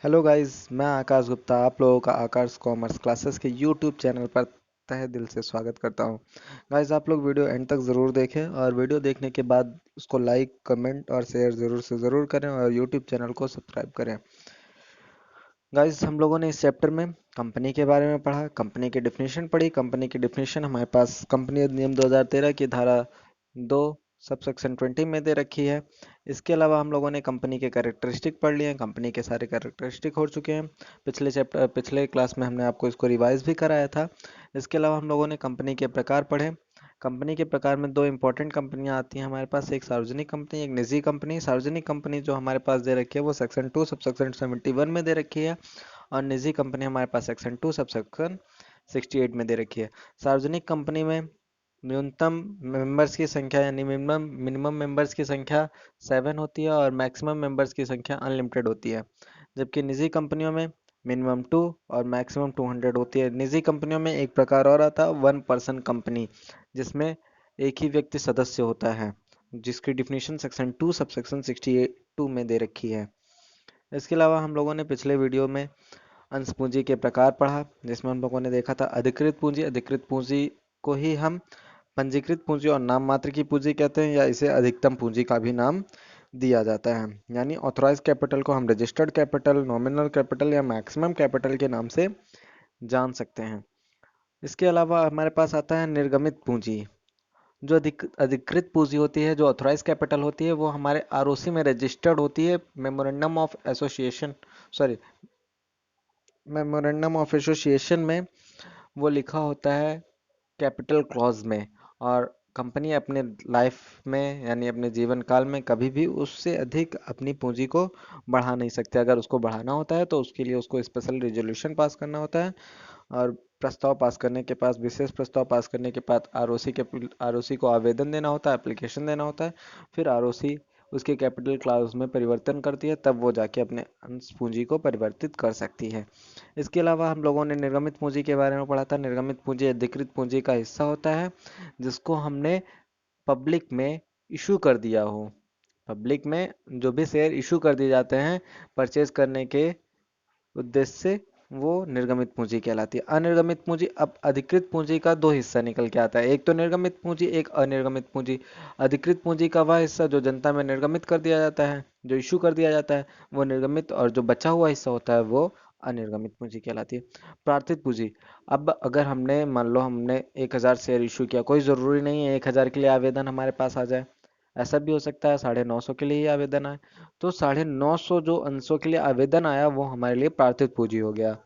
Hello guys, मैं आकाश गुप्ता आप लोगों का आकाश कॉमर्स क्लासेस के यूट्यूब चैनल पर तहे दिल से स्वागत करता हूं। गाइस, आप लोग वीडियो एंड तक ज़रूर देखें और वीडियो देखने के बाद उसको लाइक कमेंट और शेयर ज़रूर से ज़रूर करें और यूट्यूब चैनल को सब्सक्राइब करें। गाइस, हम लोगों ने इस चैप्टर में कंपनी के बारे में पढ़ा, कंपनी की डिफिनीशन पढ़ी। कंपनी की डिफिनीशन हमारे पास कंपनी अधिनियम 2013 की धारा 2 सबसेक्शन 20 में दे रखी है। इसके अलावा हम लोगों ने कंपनी के कैरेक्टरिस्टिक पढ़ लिए हैं, कंपनी के सारे कैरेक्टरिस्टिक हो चुके हैं। पिछले क्लास में हमने आपको इसको रिवाइज भी कराया था। इसके अलावा हम लोगों ने कंपनी के प्रकार पढ़े। कंपनी के प्रकार में दो इंपॉर्टेंट कंपनियां आती हैं हमारे पास, एक सार्वजनिक कंपनी, एक निजी कंपनी। सार्वजनिक कंपनी जो हमारे पास दे रखी है वो सेक्शन 2 सबसेक्शन 71 में दे रखी है और निजी कंपनी हमारे पास सेक्शन 2 सबसेक्शन 68 में दे रखी है। सार्वजनिक कंपनी में न्यूनतम मेंबर्स की संख्या यानी मिनिमम मिनिमम मेंबर्स की संख्या 7 होती है और मैक्सिमम मेंबर्स की संख्या अनलिमिटेड होती है। जबकि निजी कंपनियों में मिनिमम 2 और मैक्सिमम 200 होती है। निजी कंपनियों में एक प्रकार और आता है, वन पर्सन कंपनी, जिसमें एक ही व्यक्ति सदस्य होता है, जिसकी डिफिनीशन सेक्शन 2 सबसेक्शन 62 में दे रखी है। इसके अलावा हम लोगों ने पिछले वीडियो में अंश पूंजी के प्रकार पढ़ा, जिसमें हम लोगों ने देखा था अधिकृत पूंजी। अधिकृत पूंजी को ही हम पंजीकृत पूंजी और नाम मात्र की पूंजी कहते हैं, या इसे अधिकतम पूंजी का भी नाम दिया जाता है। यानी ऑथराइज कैपिटल को हम रजिस्टर्ड कैपिटल, नॉमिनल कैपिटल या मैक्सिमम कैपिटल के नाम से जान सकते हैं। इसके अलावा हमारे पास आता है निर्गमित पूंजी। जो अधिकृत पूंजी होती है, जो ऑथराइज कैपिटल होती है, वो हमारे आरओसी में रजिस्टर्ड होती है, memorandum of association sorry memorandum of association में वो लिखा होता है कैपिटल क्लॉज में। और कंपनी अपने लाइफ में यानी अपने जीवन काल में कभी भी उससे अधिक अपनी पूंजी को बढ़ा नहीं सकते। अगर उसको बढ़ाना होता है तो उसके लिए उसको स्पेशल रेजोल्यूशन पास करना होता है और प्रस्ताव पास करने के पास विशेष प्रस्ताव पास करने के बाद आरओसी को आवेदन देना होता है, एप्लीकेशन देना होता है। फिर आरओसी उसके कैपिटल क्लाउज में परिवर्तन करती है, तब वो जाके अपने अंश पूंजी को परिवर्तित कर सकती है। इसके अलावा हम लोगों ने निर्गमित पूंजी के बारे में पढ़ा था। निर्गमित पूंजी अधिकृत पूंजी का हिस्सा होता है, जिसको हमने पब्लिक में इशू कर दिया हो। पब्लिक में जो भी शेयर इशू कर दिए जाते हैं परचेज करने के उद्देश्य से, वो निर्गमित पूंजी कहलाती है। अनिर्गमित पूंजी, अब अधिकृत पूंजी का दो हिस्सा निकल के आता है, एक तो निर्गमित पूंजी, एक अनिर्गमित पूंजी। अधिकृत पूंजी का वह हिस्सा जो जनता में निर्गमित कर दिया जाता है, जो इशू कर दिया जाता है, वो निर्गमित, और जो बचा हुआ हिस्सा होता है वो अनिर्गमित पूंजी कहलाती है। प्रार्थित पूंजी, अब अगर हमने मान लो हमने 1000 शेयर इशू किया, कोई ज़रूरी नहीं है 1000 के लिए आवेदन हमारे पास आ जाए, ऐसा भी हो सकता है 950 के लिए ही आवेदन आए। तो 950 जो अंशों के लिए आवेदन आया वो हमारे लिए प्रार्थित पूंजी हो गया।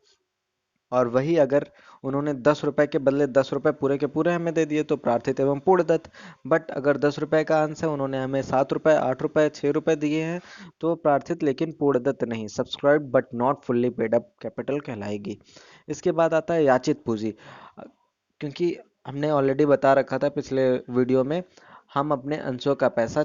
और वही अगर उन्होंने 10 रुपए के बदले 10 रुपए पूरे के पूरे हमें दे दिए तो प्रार्थित एवं पूर्णदत्त। बट अगर 10 रुपए का अंश है, उन्होंने हमें 7 रुपए, 8 रुपए, 6 रुपए दिए हैं, तो प्रार्थित लेकिन पूर्णदत्त नहीं, subscribe but not fully paid up capital कहलाएगी। इसके बाद आता है याचित पूंजी। क्योंकि हमने ऑलरेडी बता रखा था पिछले वीडियो में, हम अपने अंशों का पैसा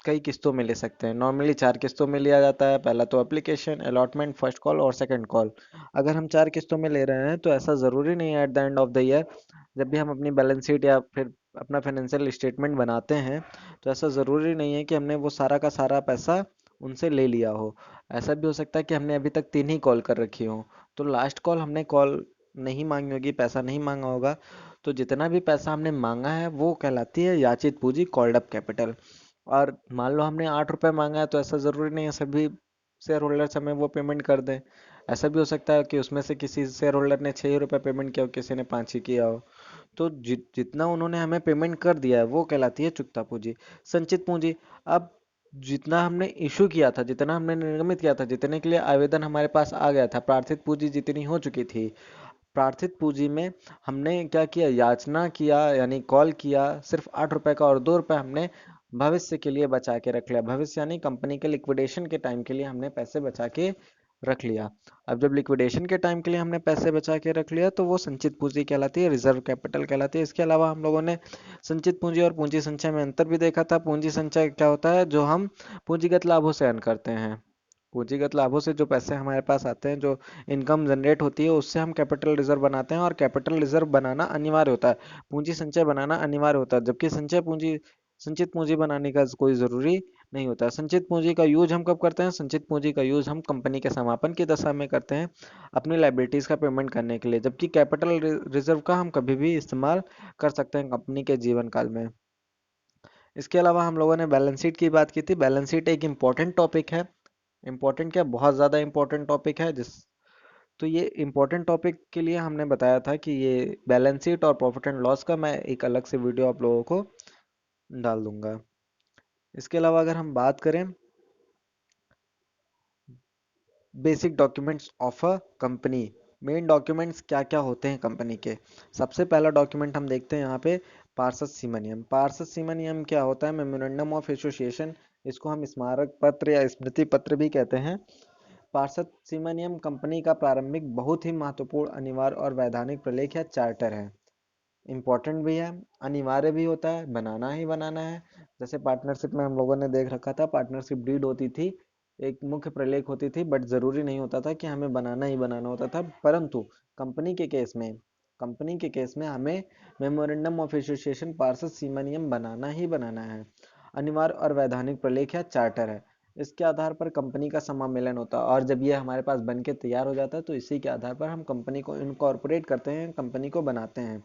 कई किस्तों में ले सकते हैं। नॉर्मली 4 किस्तों में लिया जाता है, पहला तो एप्लीकेशन, अलॉटमेंट, फर्स्ट कॉल और सेकंड कॉल। अगर हम 4 किस्तों में ले रहे हैं तो ऐसा ज़रूरी नहीं है at the end of the year, जब भी हम अपनी बैलेंस शीट या फिर अपना फाइनेंशियल स्टेटमेंट बनाते हैं, तो ऐसा ज़रूरी नहीं है कि हमने वो सारा का सारा पैसा उनसे ले लिया हो। ऐसा भी हो सकता है कि हमने अभी तक 3 ही कॉल कर रखी हो, तो लास्ट कॉल हमने कॉल नहीं मांगी होगी, पैसा नहीं मांगा होगा, तो जितना भी पैसा हमने मांगा है वो कहलाती है याचित पूंजी, कॉल्ड अप कैपिटल। और मान लो हमने 8 रुपए मांगा है, तो ऐसा ज़रूरी नहीं है सभी शेयर होल्डर्स हमें वो पेमेंट कर दें। ऐसा भी हो सकता है कि उसमें से किसी शेयर होल्डर ने 6 रुपए पेमेंट किया हो, किसी ने 5 ही किया हो। तो जितना उन्होंने हमें पेमेंट कर दिया है वो कहलाती है चुकता पूंजी। संचित पूंजी, अब जितना हमने इशू किया था, जितना हमने निर्गमित किया था, जितने के लिए आवेदन हमारे पास आ गया था, प्रार्थित पूंजी जितनी हो चुकी थी, प्रार्थित पूंजी में हमने क्या किया, याचना किया यानी कॉल किया सिर्फ 8 रुपए का, और 2 रुपए हमने भविष्य के लिए बचा के रख लिया। भविष्य यानी कंपनी के लिक्विडेशन के टाइम के लिए हमने पैसे बचा के रख लिया। अब जब लिक्विडेशन के टाइम के लिए हमने पैसे बचा के रख लिया तो वो संचित पूंजी कहलाती है, रिजर्व कैपिटल कहलाती है। इसके अलावा हम लोगों ने संचित पूंजी और पूंजी संचय में अंतर भी देखा था। पूंजी संचय क्या होता है, जो हम पूंजीगत लाभों से अर्न करते हैं। पूंजीगत लाभों से जो पैसे हमारे पास आते हैं, जो इनकम जनरेट होती है, उससे हम कैपिटल रिजर्व बनाते हैं, और कैपिटल रिजर्व बनाना अनिवार्य होता है, पूंजी संचय बनाना अनिवार्य होता है। जबकि संचय पूंजी संचित पूंजी बनाने का कोई जरूरी नहीं होता है। संचित पूंजी का यूज हम कब करते हैं? संचित पूंजी का यूज हम कंपनी के समापन की दशा में करते हैं अपनी लाइबिलिटीज का पेमेंट करने के लिए, जबकि कैपिटल रिजर्व का हम कभी भी इस्तेमाल कर सकते हैं कंपनी के जीवन काल में। इसके अलावा हम लोगों ने बैलेंस शीट की बात की थी। बैलेंस शीट एक इम्पॉर्टेंट टॉपिक है। इम्पोर्टेंट क्या, बहुत ज़्यादा इम्पोर्टेंट टॉपिक है। जिस तो ये इम्पोर्टेंट टॉपिक के लिए हमने बताया था कि ये बैलेंस शीट और प्रॉफिट एंड लॉस का मैं एक अलग से वीडियो आप लोगों को डाल दूंगा। इसके अलावा अगर हम बात करें basic documents of a company, main documents क्या क्या होते हैं कंपनी के। सबसे पहला डॉक्यूमेंट हम देखते हैं यहाँ पे पार्षद सीमा नियम। पार्षद सीमा नियम क्या होता है? मेमोरेंडम ऑफ एसोसिएशन, इसको हम स्मारक पत्र या स्मृति पत्र भी कहते हैं। पार्षद सीमा नियम कंपनी का प्रारंभिक बहुत ही महत्वपूर्ण अनिवार्य और वैधानिक प्रलेख या चार्टर है। इम्पोर्टेंट भी है, अनिवार्य भी होता है, बनाना ही बनाना है। जैसे पार्टनरशिप में हम लोगों ने देख रखा था, पार्टनरशिप डीड होती थी, एक मुख्य प्रलेख होती थी, बट जरूरी नहीं होता था कि हमें बनाना ही बनाना होता था। परंतु कंपनी के केस में कंपनी के केस में हमें मेमोरेंडम ऑफ एसोसिएशन पार्षद सीमा नियम बनाना ही बनाना है। अनिवार्य और वैधानिक प्रलेख या चार्टर है। इसके आधार पर कंपनी का समामेलन होता है, और जब ये हमारे पास बन के तैयार हो जाता है तो इसी के आधार पर हम कंपनी को इनकॉर्पोरेट करते हैं, कंपनी को बनाते हैं।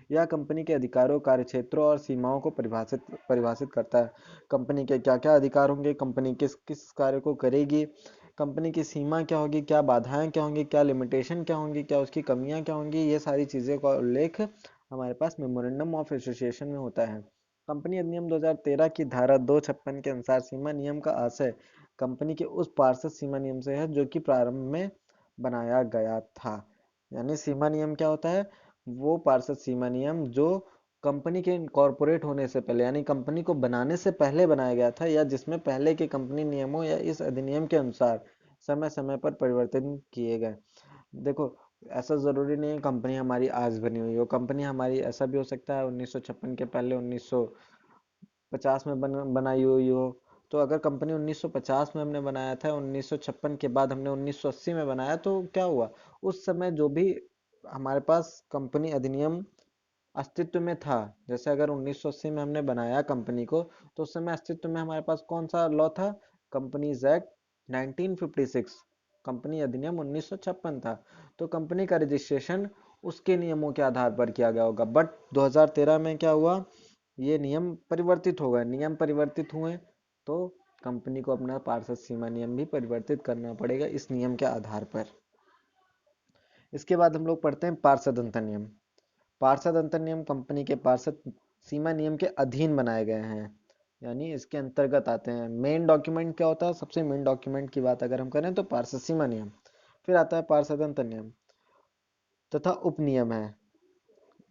यह कंपनी के अधिकारों, कार्यक्षेत्रों और सीमाओं को परिभाषित परिभाषित करता है। कंपनी के क्या क्या अधिकार होंगे, कंपनी किस किस कार्य को करेगी, कंपनी की सीमा क्या होगी, क्या बाधाएं क्या होंगी, क्या लिमिटेशन क्या होंगी, क्या उसकी कमियां क्या होंगी, ये सारी चीज़ें का उल्लेख हमारे पास मेमोरेंडम ऑफ एसोसिएशन में होता है। कंपनी अधिनियम 2013 की धारा 256 के अनुसार सीमा नियम का आशय कंपनी के उस पार्षद सीमा नियम से है जो कि प्रारंभ में बनाया गया था। यानी सीमा नियम क्या होता है? वो पार्षद सीमा नियम जो कंपनी के इनकॉर्पोरेट होने से पहले, यानी कंपनी को बनाने से पहले बनाया गया था, या जिसमें पहले के कंपनी नियमों या इस अधिनियम के अनुसार समय समय पर परिवर्तन किए गए। देखो, ऐसा जरूरी नहीं है कंपनी हमारी आज बनी हुई हो। कंपनी हमारी ऐसा भी हो सकता है 1956 के पहले 1950 में बनाई हुई हो। तो अगर कंपनी 1950 में हमने बनाया था, 1956 के बाद हमने 1980 में बनाया, तो क्या हुआ? उस समय जो भी हमारे पास कंपनी अधिनियम अस्तित्व में था, जैसे अगर 1980 में हमने बनाया कंपनी को, तो उस समय अस्तित्व में हमारे पास कौन सा लॉ था? कंपनीज एक्ट 1956, कंपनी अधिनियम 1956 था। तो कंपनी का रजिस्ट्रेशन उसके नियमों के आधार पर किया गया होगा। बट 2013 में क्या हुआ? ये नियम परिवर्तित हो गए। नियम परिवर्तित हुए तो कंपनी को अपना पार्षद सीमा नियम भी परिवर्तित करना पड़ेगा इस नियम के आधार पर। इसके बाद हम लोग पढ़ते हैं पार्षद अंतर नियम। पार्षद अंतर नियम कंपनी के पार्षद सीमा नियम के अधीन बनाए गए हैं, यानी इसके अंतर्गत आते हैं। मेन डॉक्यूमेंट क्या होता है? सबसे मेन डॉक्यूमेंट की बात अगर हम करें तो पार्षद सीमा नियम, फिर आता है पार्षद अंतर नियम तथा उप नियम है।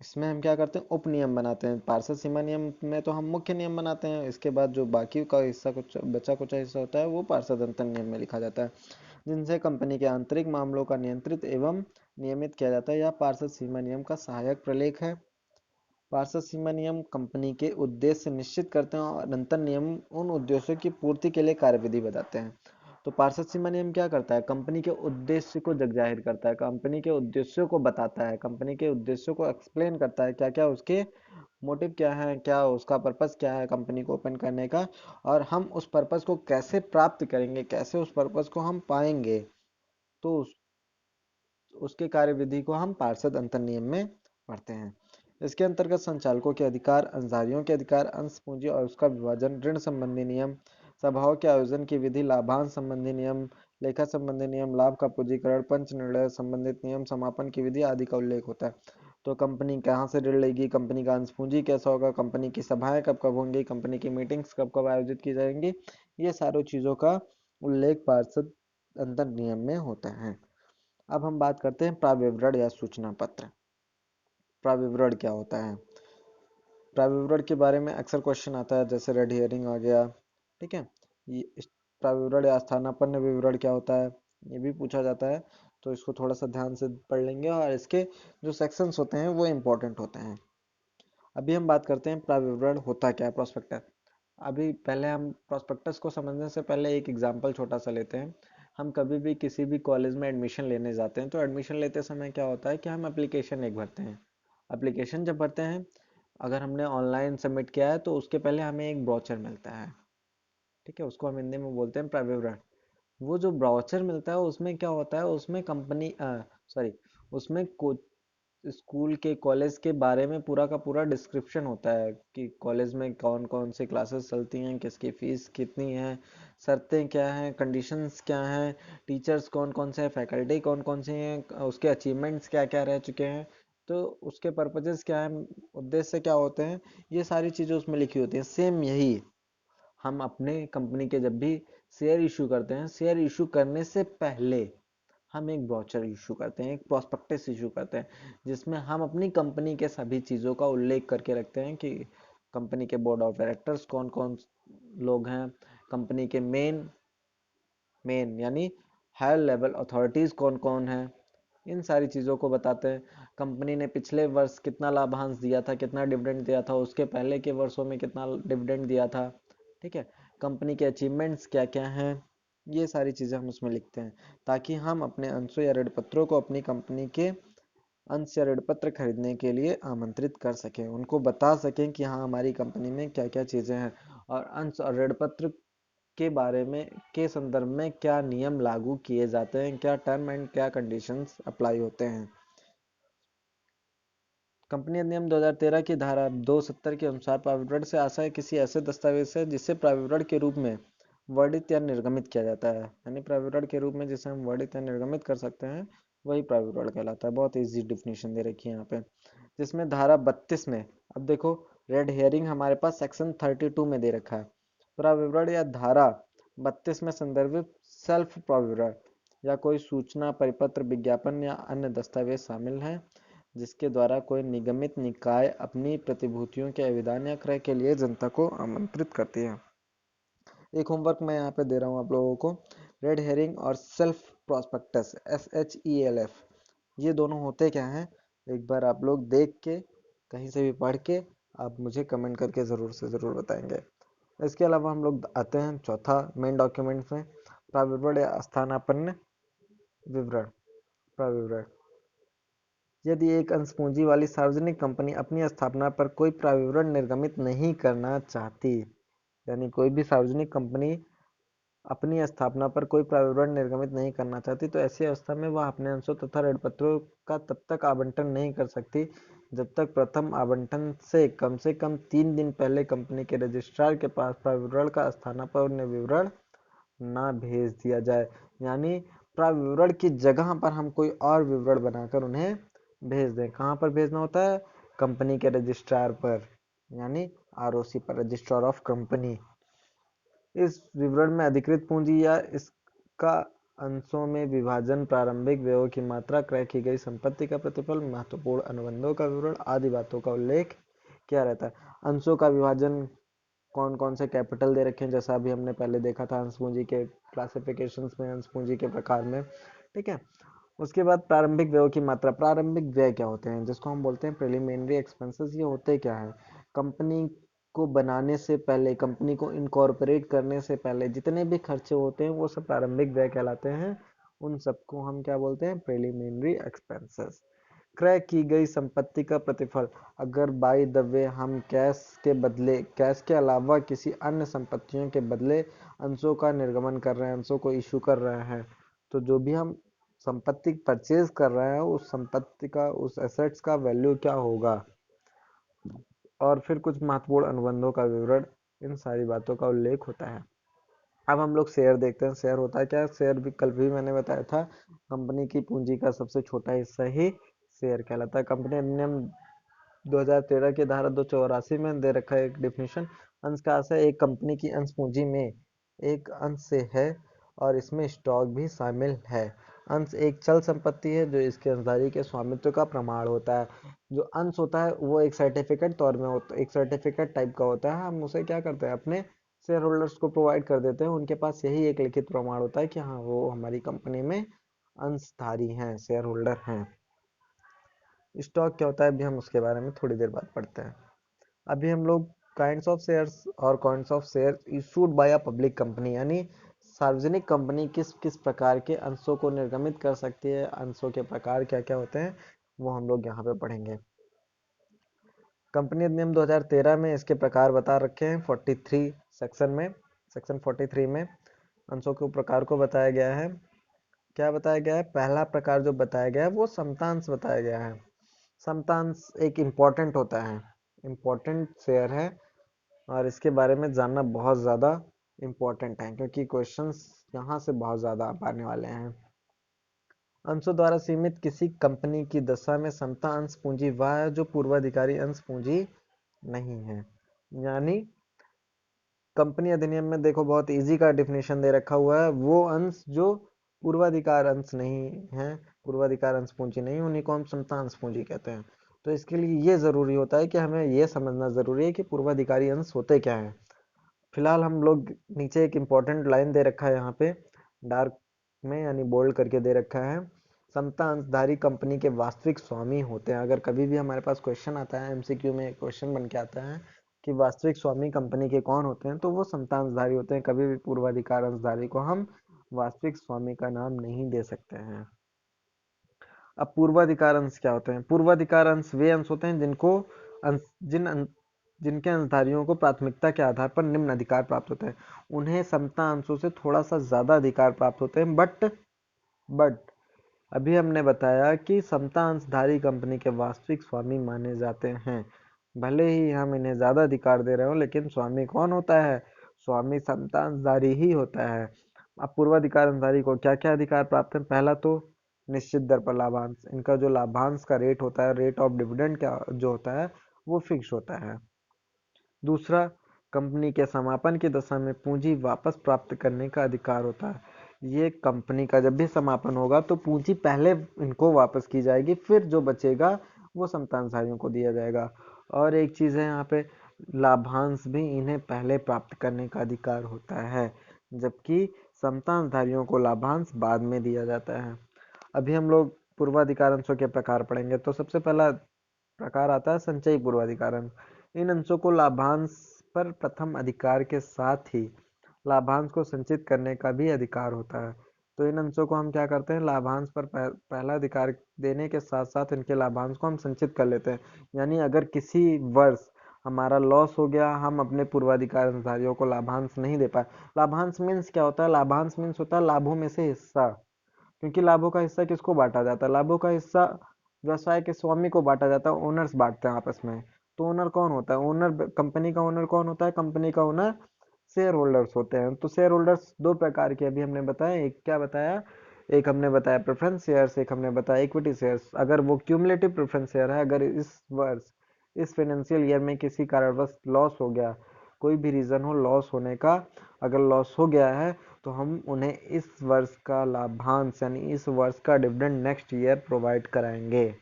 इसमें हम क्या करते हैं? उप नियम बनाते हैं। पार्षद सीमा नियम में तो हम मुख्य नियम बनाते हैं, इसके बाद जो बाकी का हिस्सा, कुछ बचा कुछ हिस्सा होता है, वो पार्षद अंतर नियम में लिखा जाता है, जिनसे कंपनी के आंतरिक मामलों का नियंत्रित एवं नियमित किया जाता है। यह पार्षद सीमा नियम का सहायक प्रलेख है। पार्षद सीमा नियम कंपनी के उद्देश्य निश्चित करते हैं और अंतर नियम उन उद्देश्यों की पूर्ति के लिए कार्यविधि बताते हैं। तो पार्षद सीमा नियम क्या करता है? कंपनी के उद्देश्य को जग जाहिर करता है, कंपनी के उद्देश्यों को बताता है, कंपनी के उद्देश्यों को एक्सप्लेन करता है, क्या क्या उसके मोटिव क्या है, क्या उसका पर्पस क्या है कंपनी को ओपन करने का, और हम उस पर्पस को कैसे प्राप्त करेंगे, कैसे उस पर्पस को हम पाएंगे। तो उसके कार्यविधि को हम पार्षद अंतर नियम में पढ़ते हैं। इसके अंतर्गत संचालकों के अधिकार, अंशधारियों के अधिकार, अंश पूंजी और उसका विभाजन, ऋण संबंधी नियम, सभाओं के आयोजन की विधि, लाभांश संबंधी नियम, लेखा संबंधी नियम, लाभ का पूंजीकरण, पंच निर्णय संबंधित नियम, समापन की विधि आदि का उल्लेख होता है। तो कंपनी कहाँ से ऋण लेगी, कंपनी का अंश पूंजी कैसा होगा, कंपनी की सभाएं कब कब होंगी, कंपनी की मीटिंग्स कब कब आयोजित की जाएंगी, ये सारी चीजों का उल्लेख पार्षद अंतर नियम में होता है। अब हम बात करते हैं प्राविवरण या सूचना पत्र। प्राविवरण क्या होता है? प्राविवरण के बारे में अक्सर क्वेश्चन आता है, जैसे रेड हियरिंग आ गया, ठीक है। प्राविवरण या स्थानापन्न विवरण क्या होता है, ये भी पूछा जाता है। तो इसको थोड़ा सा ध्यान से पढ़ लेंगे, और इसके जो सेक्शंस होते हैं वो इंपॉर्टेंट होते हैं। अभी हम बात करते हैं प्राविवरण होता क्या है, प्रोस्पेक्टस। अभी पहले हम प्रोस्पेक्टस को समझने से पहले एक एग्जांपल छोटा सा लेते हैं। हम कभी भी किसी भी कॉलेज में एडमिशन लेने जाते हैं, तो एडमिशन लेते समय क्या होता है कि हम एप्लीकेशन एक भरते हैं। एप्लीकेशन जब भरते हैं, अगर हमने ऑनलाइन सबमिट किया है तो उसके पहले हमें एक ब्रोचर मिलता है। ठीक है, उसको हम हिंदी में बोलते हैं प्राविवरण। वो जो ब्राउचर मिलता है उसमें क्या होता है, उसमें कंपनी सॉरी उसमें स्कूल के कॉलेज के बारे में पूरा का पूरा डिस्क्रिप्शन होता है कि कॉलेज में कौन कौन सी क्लासेस चलती हैं, किसकी फीस कितनी है, शर्तें क्या हैं, कंडीशंस क्या हैं, टीचर्स कौन कौन से हैं, फैकल्टी कौन कौन से हैं, उसके अचीवमेंट्स क्या क्या रह चुके हैं, तो उसके पर्पजेस क्या है, उद्देश्य क्या होते हैं, ये सारी चीज़ें उसमें लिखी होती हैं। सेम यही हम अपने कंपनी के जब भी शेयर इशू करते हैं, शेयर इशू करने से पहले हम एक ब्रोचर इशू करते हैं, एक प्रोस्पेक्टस इशू करते हैं, जिसमें हम अपनी कंपनी के सभी चीज़ों का उल्लेख करके रखते हैं कि कंपनी के बोर्ड ऑफ डायरेक्टर्स कौन कौन लोग हैं, कंपनी के मेन मेन यानी हायर लेवल अथॉरिटीज कौन कौन है, इन सारी चीज़ों को बताते हैं। कंपनी ने पिछले वर्ष कितना लाभांश दिया था, कितना डिविडेंड दिया था, उसके पहले के वर्षों में कितना डिविडेंड दिया था, ठीक है, कंपनी के अचीवमेंट्स क्या क्या हैं, ये सारी चीज़ें हम उसमें लिखते हैं, ताकि हम अपने अंशों या ऋण पत्रों को अपनी कंपनी के अंश या ऋण पत्र खरीदने के लिए आमंत्रित कर सकें, उनको बता सकें कि हाँ हमारी कंपनी में क्या क्या चीज़ें हैं, और अंश और ऋण पत्र के बारे में के संदर्भ में क्या नियम लागू किए जाते हैं, क्या टर्म एंड क्या कंडीशंस अप्लाई होते हैं। कंपनी अधिनियम 2013 की धारा 270 के अनुसार प्राविवरण से आशय किसी ऐसे दस्तावेज से जिसे प्राविवरण के रूप में वर्णित या निर्गमित किया जाता है, यानी प्राविवरण के रूप में जिसे हम वर्णित या निर्गमित कर सकते हैं वही प्राविवरण कहलाता है। बहुत इजी डिफिनेशन दे रखी है यहाँ पे, जिसमें धारा 32 में, अब देखो रेड हेयरिंग हमारे पास सेक्शन 32 में दे रखा है, प्राविवरण या धारा 32 में संदर्भित सेल्फ प्राविवरण या कोई सूचना, परिपत्र, विज्ञापन या अन्य दस्तावेज शामिल है जिसके द्वारा कोई निगमित निकाय अपनी प्रतिभूतियों के अभिदान या क्रय के लिए जनता को आमंत्रित करती है। एक होमवर्क मैं यहाँ पे दे रहा हूँ आप लोगों को, रेड हेरिंग और सेल्फ प्रोस्पेक्टस, SHELF, ये दोनों होते क्या हैं, एक बार आप लोग देख के कहीं से भी पढ़ के आप मुझे कमेंट करके ज़रूर से ज़रूर बताएंगे। इसके अलावा हम लोग आते हैं चौथा मेन डॉक्यूमेंट्स में, प्राविवरण या स्थानापन्न विवरण। प्राविवरण, यदि एक अंश पूंजी वाली सार्वजनिक कंपनी अपनी स्थापना पर कोई प्राविवरण निर्गमित नहीं करना चाहती, यानी कोई भी सार्वजनिक कंपनी अपनी स्थापना पर कोई प्राविवरण निर्गमित नहीं करना चाहती, तो ऐसी अवस्था में वह अपने अंशों तथा ऋण पत्रों का तब तक आवंटन नहीं कर सकती जब तक प्रथम आवंटन से कम 3 दिन पहले कंपनी के रजिस्ट्रार के पास प्राविवरण का स्थानापन्न विवरण ना भेज दिया जाए। यानी प्राविवरण की जगह पर हम कोई और विवरण बनाकर उन्हें भेज दें। कहाँ पर भेजना होता है? कंपनी के रजिस्ट्रार पर, यानी ROC पर, रजिस्ट्रार ऑफ कंपनी। इस विवरण में अधिकृत पूंजी या इसका अंशों में विभाजन, प्रारंभिक व्ययों की मात्रा, क्रय की गई संपत्ति का प्रतिफल, महत्वपूर्ण अनुबंधों का विवरण आदि बातों का उल्लेख किया रहता है। अंशों का विभाजन कौन कौन से कैपिटल दे रखे हैं, जैसा अभी हमने पहले देखा था अंश पूंजी के क्लासिफिकेशंस में, अंश पूंजी के प्रकार में, ठीक है। उसके बाद प्रारंभिक व्ययों की मात्रा। प्रारंभिक व्यय क्या होते हैं? जिसको हम बोलते हैं प्रिलिमिनरी एक्सपेंसेस। ये होते क्या है? कंपनी को बनाने से पहले, कंपनी को इनकॉर्पोरेट करने से पहले जितने भी खर्चे होते हैं वो सब प्रारंभिक व्यय कहलाते हैं। उन सबको हम क्या बोलते हैं? Preliminary expenses. क्रय की गई संपत्ति का प्रतिफल, अगर बाय द वे हम कैश के बदले, कैश के अलावा किसी अन्य संपत्तियों के बदले अंशों का निर्गमन कर रहे हैं, अंशों को इशू कर रहे हैं, तो जो भी हम संपत्ति परचेज कर रहे हैं उस संपत्ति का, उस एसेट्स का वैल्यू क्या होगा, और फिर कुछ महत्वपूर्ण अनुबंधों का विवरण, इन सारी बातों का उल्लेख होता है। अब हम लोग शेयर देखते हैं। शेयर होता है क्या? शेयर भी कल भी मैंने बताया था, कंपनी की पूंजी का सबसे छोटा हिस्सा ही शेयर कहलाता है। कंपनी अधिनियम 2013 की धारा 284 में दे रखा है एक डिफिनेशन, अंश का आशय एक कंपनी की अंश पूंजी में एक अंश से है और इसमें स्टॉक भी शामिल है। अंश एक चल संपत्ति है जो इसके अंशधारी के स्वामित्व का प्रमाण होता है। जो अंश होता है वो एक सर्टिफिकेट तौर में होता है, एक सर्टिफिकेट टाइप का होता है। हम उसे क्या करते हैं? अपने शेयर होल्डर्स को प्रोवाइड कर देते हैं। उनके पास यही एक लिखित प्रमाण होता है कि हाँ वो हमारी कंपनी में अंशधारी हैं, शेयर होल्डर हैं। स्टॉक क्या होता है? अभी हम उसके बारे में थोड़ी देर बाद पढ़ते हैं। अभी हम लोग काइंड्स ऑफ शेयर्स और kinds of share issued by a public company, यानी सार्वजनिक कंपनी किस किस प्रकार के अंशों को निर्गमित कर सकती है, अंशों के प्रकार क्या क्या होते हैं, वो हम लोग यहाँ पे पढ़ेंगे। कंपनी अधिनियम 2013 में इसके प्रकार बता रखे हैं 43 सेक्शन में। सेक्शन 43 में अंशों के प्रकार को बताया गया है। क्या बताया गया है? पहला प्रकार जो बताया गया है वो समतांश बताया गया है। समतांश एक इम्पोर्टेंट होता है, इम्पोर्टेंट शेयर है, और इसके बारे में जानना बहुत ज़्यादा इम्पोर्टेंट है क्योंकि क्वेश्चंस यहाँ से बहुत ज़्यादा आने वाले हैं। अंशों द्वारा सीमित किसी कंपनी की दशा में समता अंश पूंजी वह है जो पूर्वाधिकारी अंश पूंजी नहीं है। यानी कंपनी अधिनियम में देखो बहुत इजी का डिफिनेशन दे रखा हुआ है, वो अंश जो पूर्वाधिकार अंश नहीं है, पूर्वाधिकार अंश पूंजी नहीं, उन्हीं को हम समता अंश पूंजी कहते हैं। तो इसके लिए ये जरूरी होता है कि हमें ये समझना जरूरी है कि पूर्वाधिकारी अंश होते क्या हैं। फिलहाल हम लोग नीचे एक इम्पोर्टेंट लाइन दे रखा है यहाँ पे डार्क में, यानी बोल्ड करके दे रखा है, समता अंशधारी कंपनी के वास्तविक स्वामी होते हैं। अगर कभी भी हमारे पास क्वेश्चन आता है, एमसीक्यू में क्वेश्चन बन के आता है कि वास्तविक स्वामी कंपनी के कौन होते हैं, तो वो समता अंशधारी होते हैं। कभी भी पूर्वाधिकार अंशधारी को हम वास्तविक स्वामी का नाम नहीं दे सकते हैं। अब पूर्वाधिकार अंश क्या होते हैं? पूर्वाधिकार अंश वे अंश होते हैं जिनके अंशधारियों को प्राथमिकता के आधार पर निम्न अधिकार प्राप्त होते हैं। उन्हें समता अंशों से थोड़ा सा ज्यादा अधिकार प्राप्त होते हैं, बट अभी हमने बताया कि समता अंशधारी कंपनी के वास्तविक स्वामी माने जाते हैं। भले ही हम इन्हें ज्यादा अधिकार दे रहे हो, लेकिन स्वामी कौन होता है? स्वामी समता अंशधारी ही होता है। अब पूर्वाधिकार अंशधारी को क्या क्या अधिकार प्राप्त है? पहला तो निश्चित दर पर लाभांश, इनका जो लाभांश का रेट होता है, रेट ऑफ डिविडेंड का जो होता है, वो फिक्स होता है। दूसरा, कंपनी के समापन की दशा में पूंजी वापस प्राप्त करने का अधिकार होता है। ये कंपनी का जब भी समापन होगा तो पूंजी पहले इनको वापस की जाएगी, फिर जो बचेगा वो समतांशधारियों को दिया जाएगा। और एक चीज है यहाँ पे, लाभांश भी इन्हें पहले प्राप्त करने का अधिकार होता है, जबकि समतांशधारियों को लाभांश बाद में दिया जाता है। अभी हम लोग पूर्वाधिकार अंशों के प्रकार पढ़ेंगे। तो सबसे पहला प्रकार आता है संचयी पूर्वाधिकार अंश। इन अंशों को लाभांश पर प्रथम अधिकार के साथ ही लाभांश को संचित करने का भी अधिकार होता है। तो इन अंशों को हम क्या करते हैं? लाभांश पर पहला अधिकार देने के साथ साथ इनके लाभांश को हम संचित कर लेते हैं। यानी अगर किसी वर्ष हमारा लॉस हो गया, हम अपने पूर्वाधिकार अंशधारियों को लाभांश नहीं दे पाए। लाभांश मीन्स क्या होता है? लाभांश मीन्स होता है लाभों में से हिस्सा। क्योंकि लाभों का हिस्सा किसको बांटा जाता है? लाभों का हिस्सा व्यवसाय के स्वामी को बांटा जाता है, ओनर्स बांटते हैं आपस में। तो ओनर कौन होता है? ओनर, कंपनी का ओनर कौन होता है? कंपनी का ओनर शेयर होल्डर्स होते हैं। तो शेयर होल्डर्स दो प्रकार के अभी हमने बताया। एक क्या बताया? एक हमने बताया प्रेफरेंस शेयर्स, एक हमने बताया इक्विटी शेयर्स। अगर वो क्यूमुलेटिव प्रेफरेंस शेयर है, अगर इस वर्ष, इस फाइनेंशियल ईयर में किसी कारणवश लॉस हो गया, कोई भी रीजन हो लॉस होने का, अगर लॉस हो गया है, तो हम उन्हें इस वर्ष का लाभांश यानी इस वर्ष का डिविडेंड नेक्स्ट ईयर प्रोवाइड कराएंगे।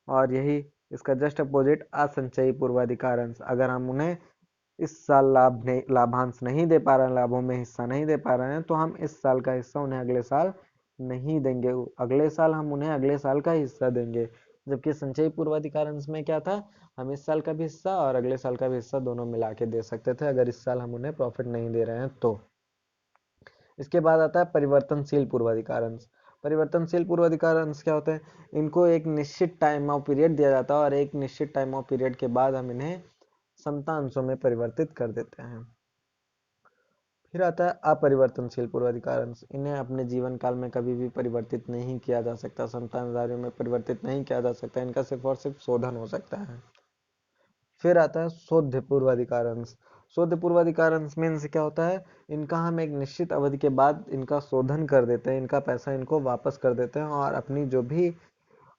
और यही इसका जस्ट अपोजिट असंचयी पूर्वाधिकार अंश। अगर हम उन्हें इस साल लाभांश नहीं दे पा रहे हैं, लाभों में हिस्सा नहीं दे पा रहे हैं, तो हम इस साल का हिस्सा उन्हें अगले साल नहीं देंगे। अगले साल हम उन्हें अगले साल का हिस्सा देंगे। जबकि संचयी पूर्वाधिकार अंश में क्या था? हम इस साल का भी हिस्सा और अगले साल का भी हिस्सा दोनों मिला के दे सकते थे, अगर इस साल हम उन्हें प्रॉफिट नहीं दे रहे हैं तो। इसके बाद आता है परिवर्तनशील पूर्वाधिकार अंश। परिवर्तनशील पूर्वाधिकार अंश क्या होते हैं? इनको एक निश्चित टाइम ऑफ पीरियड दिया जाता है और एक निश्चित टाइम ऑफ पीरियड के बाद हम इन्हें समता अंशों में परिवर्तित कर देते हैं। फिर आता है अपरिवर्तनशील पूर्वाधिकार अंश। इन्हें अपने जीवन काल में कभी भी परिवर्तित नहीं किया जा सकता, समता अंशधारियों में परिवर्तित नहीं किया जा सकता, इनका सिर्फ और सिर्फ शोधन हो सकता है। फिर आता है शोध्य पूर्वाधिकार अंश। शोध्य पूर्वाधिकार अंश मीन्स क्या होता है? इनका हम एक निश्चित अवधि के बाद इनका शोधन कर देते हैं, इनका पैसा इनको वापस कर देते हैं और अपनी जो भी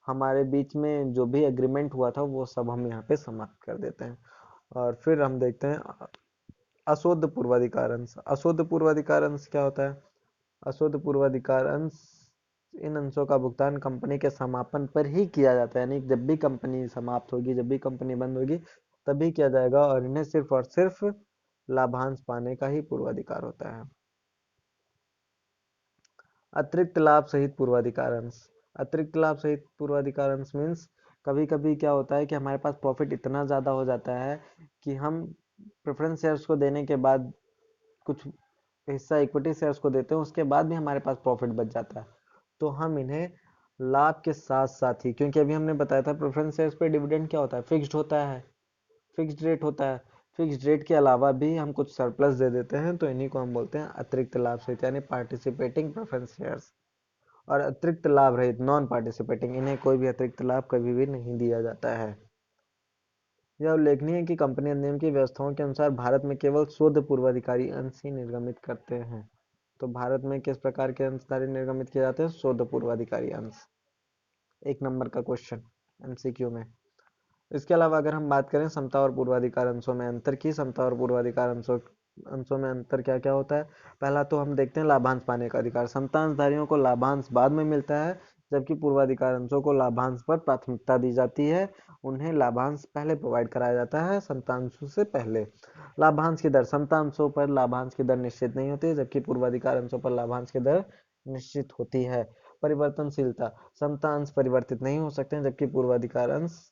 हमारे बीच में जो भी एग्रीमेंट हुआ था वो सब हम यहाँ पे समाप्त कर देते हैं। और फिर हम देखते हैं अशोध पूर्वाधिकार अंश। अशोध पूर्वाधिकार अंश क्या होता है? अशोध पूर्वाधिकार अंश, इन अंशों का भुगतान कंपनी के समापन पर ही किया जाता है। यानी जब भी कंपनी समाप्त होगी, जब भी कंपनी बंद होगी, तभी किया जाएगा और इन्हें सिर्फ और सिर्फ लाभांश पाने का ही पूर्वाधिकार होता है। अतिरिक्त लाभ सहित पूर्वाधिकार अंश। अतिरिक्त लाभ सहित पूर्वाधिकार अंश मीन्स कभी कभी क्या होता है कि हमारे पास प्रॉफिट इतना ज़्यादा हो जाता है कि हम प्रेफरेंस शेयर्स को देने के बाद कुछ हिस्सा इक्विटी शेयर्स को देते हैं, उसके बाद भी हमारे पास प्रॉफिट बच जाता है, तो हम इन्हें लाभ के साथ साथ ही, क्योंकि अभी हमने बताया था प्रेफरेंस शेयर्स पे डिविडेंड क्या होता है? फिक्स्ड होता है, फिक्स्ड रेट होता है। फिक्स्ड रेट के अलावा भी हम कुछ सरप्लस दे देते हैं तो इन्हीं को हम बोलते हैं अतिरिक्त लाभ सहित यानी पार्टिसिपेटिंग प्रेफरेंस शेयर्स। और अतिरिक्त लाभ रहित नॉन पार्टिसिपेटिंग, इन्हें कोई भी अतिरिक्त लाभ कभी भी नहीं दिया जाता है। यह उल्लेखनीय है कि कंपनी अधिनियम की व्यवस्थाओं के अनुसार भारत में केवल शोध पूर्वाधिकारी अंश ही निर्गमित करते हैं। तो भारत में किस प्रकार के अंशधारी निर्गमित किए जाते हैं? शोध पूर्वाधिकारी अंश। 1 नंबर का क्वेश्चन एमसीक्यू में। इसके अलावा अगर हम बात करें समता और पूर्वाधिकार अंशों में अंतर की, समता और पूर्वाधिकार अंशों में अंतर क्या क्या होता है? पहला तो हम देखते हैं लाभांश पाने का अधिकार। समता अंशधारियों को लाभांश बाद में मिलता है, जबकि पूर्वाधिकार अंशों को लाभांश पर प्राथमिकता दी जाती है। उन्हें लाभांश पहले प्रोवाइड कराया जाता है समता अंशों से पहले। लाभांश की दर, समता अंशों पर लाभांश की दर निश्चित नहीं होती है, जबकि पूर्वाधिकार अंशों पर लाभांश की दर निश्चित होती है। परिवर्तनशीलता, समता अंश परिवर्तित नहीं हो सकते हैं, जबकि पूर्वाधिकार अंश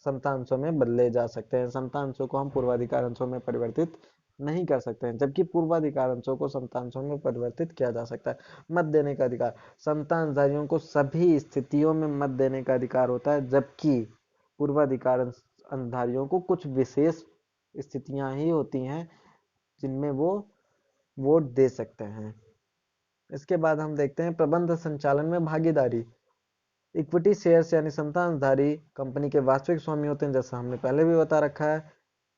समता अंशों में बदले जा सकते हैं। समता अंशों को हम पूर्वाधिकार अंशों में परिवर्तित नहीं कर सकते हैं, जबकि पूर्वाधिकार अंशों को समता अंशों में परिवर्तित किया जा सकता है। मत देने का अधिकार, समता अंशधारियों को सभी स्थितियों में मत देने का अधिकार होता है, जबकि पूर्वाधिकार अंशधारियों को कुछ विशेष स्थितियां ही होती हैं जिनमें वो वोट दे सकते हैं। इसके बाद हम देखते हैं प्रबंध संचालन में भागीदारी। इक्विटी शेयर्स यानी संतानधारी कंपनी के वास्तविक स्वामी होते हैं, जैसा हमने पहले भी बता रखा है।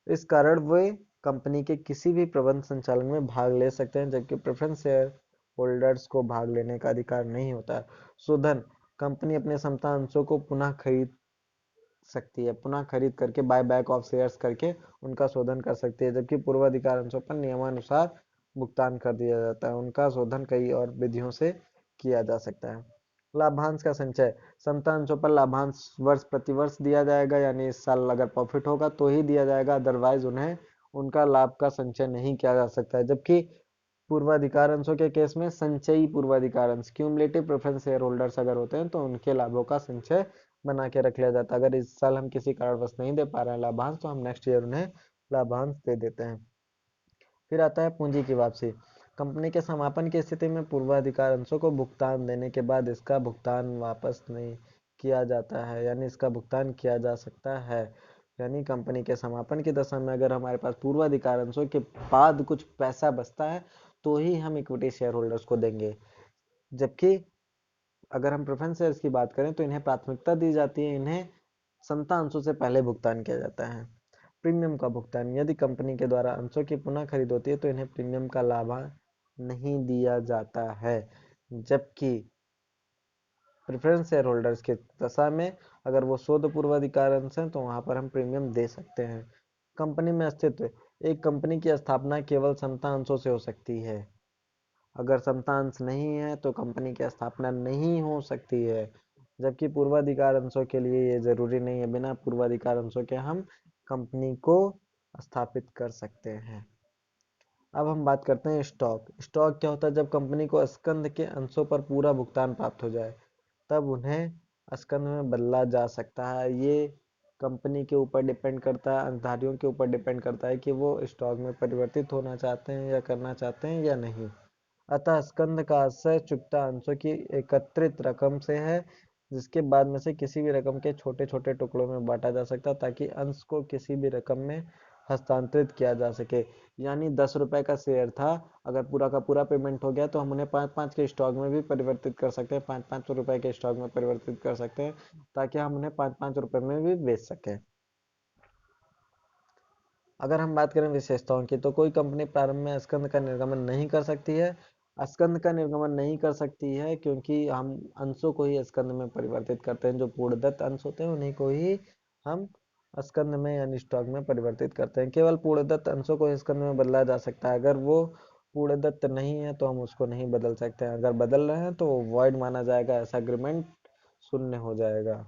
इस कारण वे कंपनी के किसी भी प्रबंध संचालन में भाग ले सकते हैं, जबकि प्रेफरेंस शेयर होल्डर्स को भाग लेने का अधिकार नहीं होता है। शोधन, कंपनी अपने समता अंशों को पुनः खरीद सकती है, पुनः खरीद करके बाय बैक ऑफ शेयर्स करके उनका शोधन कर सकती है, जबकि पूर्वाधिकार अंशों पर नियमानुसार भुगतान कर दिया जाता है। उनका शोधन कई और विधियों से किया जा सकता है। लाभांश का संचय, समता अंशों पर लाभांश वर्ष प्रति वर्ष दिया जाएगा, यानी इस साल अगर प्रॉफिट होगा तो ही दिया जाएगा, अदरवाइज उन्हें उनका लाभ का संचय नहीं किया जा सकता है। जबकि पूर्वाधिकार अंशों के केस में संचयी पूर्वाधिकार अंश क्यूमुलेटिव प्रेफरेंस शेयर होल्डर्स अगर होते हैं तो उनके लाभों का संचय बना के रख लिया जाता है। अगर इस साल हम किसी कारणवश नहीं दे पा रहे हैं लाभांश, तो हम नेक्स्ट ईयर उन्हें लाभांश दे देते हैं। फिर आता है पूंजी की वापसी। कंपनी के समापन की स्थिति में पूर्वाधिकार अंशों को भुगतान देने के बाद इसका भुगतान वापस नहीं किया जाता है, यानी इसका भुगतान किया जा सकता है। यानी कंपनी के समापन की दशा में अगर हमारे पास पूर्वाधिकार अंशों के बाद कुछ पैसा बचता है तो ही हम इक्विटी शेयर होल्डर्स को देंगे, जबकि अगर हम प्रेफरेंस शेयर्स की बात करें तो इन्हें प्राथमिकता दी जाती है, इन्हें समता अंशों से पहले भुगतान किया जाता है। प्रीमियम का भुगतान, यदि कंपनी के द्वारा अंशों की पुनः खरीद होती है तो इन्हें प्रीमियम का लाभ नहीं दिया जाता है, जबकि प्रेफरेंस शेयर होल्डर्स के दशा में अगर वो शोध पूर्वाधिकार अंश हैं तो वहां पर हम प्रीमियम दे सकते हैं। कंपनी में अस्तित्व, एक कंपनी की स्थापना केवल समता अंशों से हो सकती है। अगर समता अंश नहीं है तो कंपनी की स्थापना नहीं हो सकती है, जबकि पूर्वाधिकार अंशों के लिए ये जरूरी नहीं है, बिना पूर्वाधिकार अंशों के हम कंपनी को स्थापित कर सकते हैं। अब हम बात करते हैं स्टॉक। स्टॉक क्या होता है? जब कंपनी को स्कंद के अंशों पर पूरा भुगतान प्राप्त हो जाए तब उन्हें स्कंद में बदला जा सकता है। ये कंपनी के ऊपर डिपेंड करता है, अंशधारियों के ऊपर डिपेंड करता है कि वो स्टॉक में परिवर्तित होना चाहते हैं या करना चाहते हैं या नहीं। अतः स्कंद का आशय चुकता अंशों की एकत्रित रकम से है, जिसके बाद में से किसी भी रकम के छोटे छोटे टुकड़ों में बांटा जा सकता है ताकि अंश को किसी भी रकम में हस्तांतरित किया जा सके। यानी 10 रुपए का शेयर था, अगर पूरा का पूरा पेमेंट हो गया तो हम उन्हें 5-5 के स्टॉक में भी परिवर्तित कर सकते हैं, 5-5 रुपए के स्टॉक में परिवर्तित कर सकते हैं ताकि हम उन्हें 5-5 रुपए में भी बेच सकें। अगर हम बात करें विशेषताओं की तो कोई कंपनी प्रारंभ में स्कंद का निर्गमन नहीं कर सकती है। स्कंद का निर्गमन नहीं कर सकती है क्योंकि हम अंशों को ही स्कंद में परिवर्तित करते हैं, जो पूर्णदत्त अंश होते हैं उन्हीं को ही हम स्कंद में यानी स्टॉक में परिवर्तित करते हैं। केवल पूर्णदत्त अंशों को स्कंद में बदला जा सकता है, अगर वो पूर्णदत्त नहीं है तो हम उसको नहीं बदल सकते हैं। अगर बदल रहे हैं तो वॉइड माना जाएगा, ऐसा अग्रीमेंट शून्य हो जाएगा।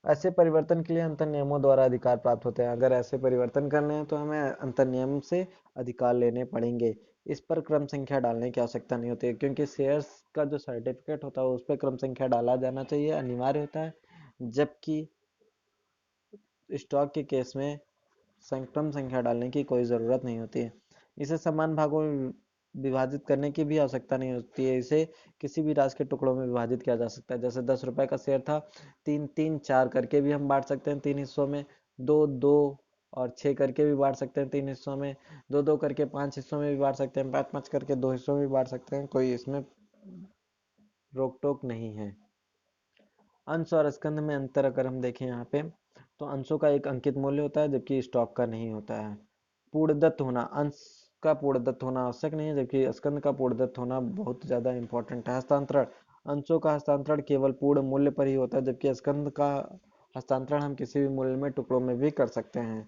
ऐसे परिवर्तन के लिए अंतर नियमों द्वारा अधिकार प्राप्त होते हैं। अगर ऐसे परिवर्तन करने हैं तो हमें अंतर नियम से अधिकार लेने पड़ेंगे। इस पर क्रम संख्या डालने की आवश्यकता नहीं होती है, क्योंकि शेयर्स का जो सर्टिफिकेट होता है उस पर क्रम संख्या डाला जाना चाहिए, अनिवार्य होता है, जबकि स्टॉक के केस में क्रम संख्या डालने की कोई ज़रूरत नहीं होती है। इसे समान भागों में विभाजित करने की भी आवश्यकता नहीं होती है, इसे किसी भी राशि के टुकड़ों में विभाजित किया जा सकता है। जैसे 10 रुपए का शेयर था, 3-3-4 करके भी हम बांट सकते हैं 3 हिस्सों में, 2-2 और 6 करके भी बांट सकते हैं 3 हिस्सों में, 2 2 करके 5 हिस्सों में भी बांट सकते हैं, 5 5 करके 2 हिस्सों में भी बांट सकते हैं, कोई इसमें रोक टोक नहीं है। अंश और स्कंध में अंतर अगर हम देखें यहाँ पे, तो अंशों का एक अंकित मूल्य होता है जबकि स्टॉक का नहीं होता है। पूर्णदत्त होना, अंश का पूर्णदत्त होना आवश्यक नहीं है जबकि स्कंध का पूर्णदत्त होना बहुत ज्यादा इंपॉर्टेंट है। हस्तांतरण, अंशों का हस्तांतरण केवल पूर्ण मूल्य पर ही होता है जबकि स्कंध का हस्तांतरण हम किसी भी मूल्य में टुकड़ों में भी कर सकते हैं।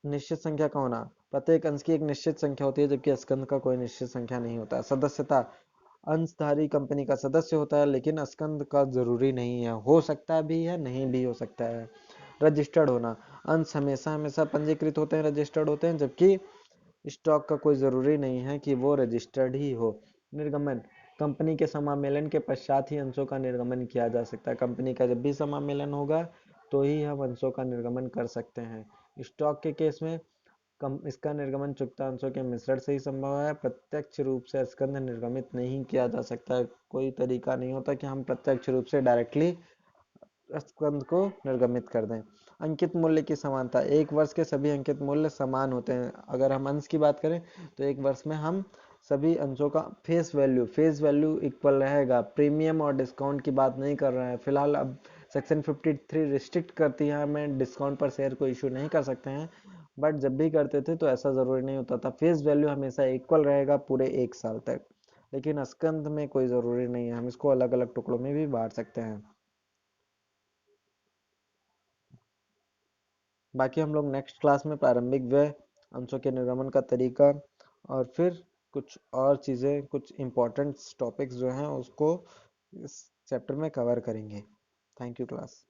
निश्चित संख्या का होना, प्रत्येक अंश की एक निश्चित संख्या होती है जबकि स्कंध का कोई निश्चित संख्या नहीं होता। सदस्यता, अंशधारी कंपनी का सदस्य होता है लेकिन स्कंद का जरूरी नहीं है, हो सकता भी है नहीं भी हो सकता है। रजिस्टर्ड होना, अंश हमेशा हमेशा पंजीकृत होते हैं, रजिस्टर्ड होते हैं जबकि स्टॉक का कोई जरूरी नहीं है कि वो रजिस्टर्ड ही हो। निर्गमन, कंपनी के समामेलन के पश्चात ही अंशों का निर्गमन किया जा सकता है। कंपनी का जब भी समामेलन होगा तो ही हम अंशों का निर्गमन कर सकते हैं। स्टॉक के केस में कम इसका निर्गमन चुकता अंशों के मिश्रण से ही संभव है, प्रत्यक्ष रूप से स्कंध निर्गमित नहीं किया जा सकता है। कोई तरीका नहीं होता कि हम प्रत्यक्ष रूप से डायरेक्टली स्कंद को निर्गमित कर दें। अंकित मूल्य की समानता, एक वर्ष के सभी अंकित मूल्य समान होते हैं। अगर हम अंश की बात करें तो एक वर्ष में हम सभी अंशों का फेस वैल्यू इक्वल रहेगा। प्रीमियम और डिस्काउंट की बात नहीं कर रहे हैं फिलहाल। अब सेक्शन 53 रिस्ट्रिक्ट करती है, हमें डिस्काउंट पर शेयर को इशू नहीं कर सकते हैं, बट जब भी करते थे तो ऐसा जरूरी नहीं होता था। फेस वैल्यू हमेशा इक्वल रहेगा पूरे 1 साल तक, लेकिन स्कंद में कोई जरूरी नहीं है, हम इसको अलग अलग टुकड़ों में भी बांट सकते हैं। बाकी हम लोग नेक्स्ट क्लास में प्रारंभिक व्यय, अंशों के निर्गमन का तरीका और फिर कुछ और चीज़ें, कुछ इम्पोर्टेंट टॉपिक्स जो हैं उसको इस चैप्टर में कवर करेंगे। Thank you class.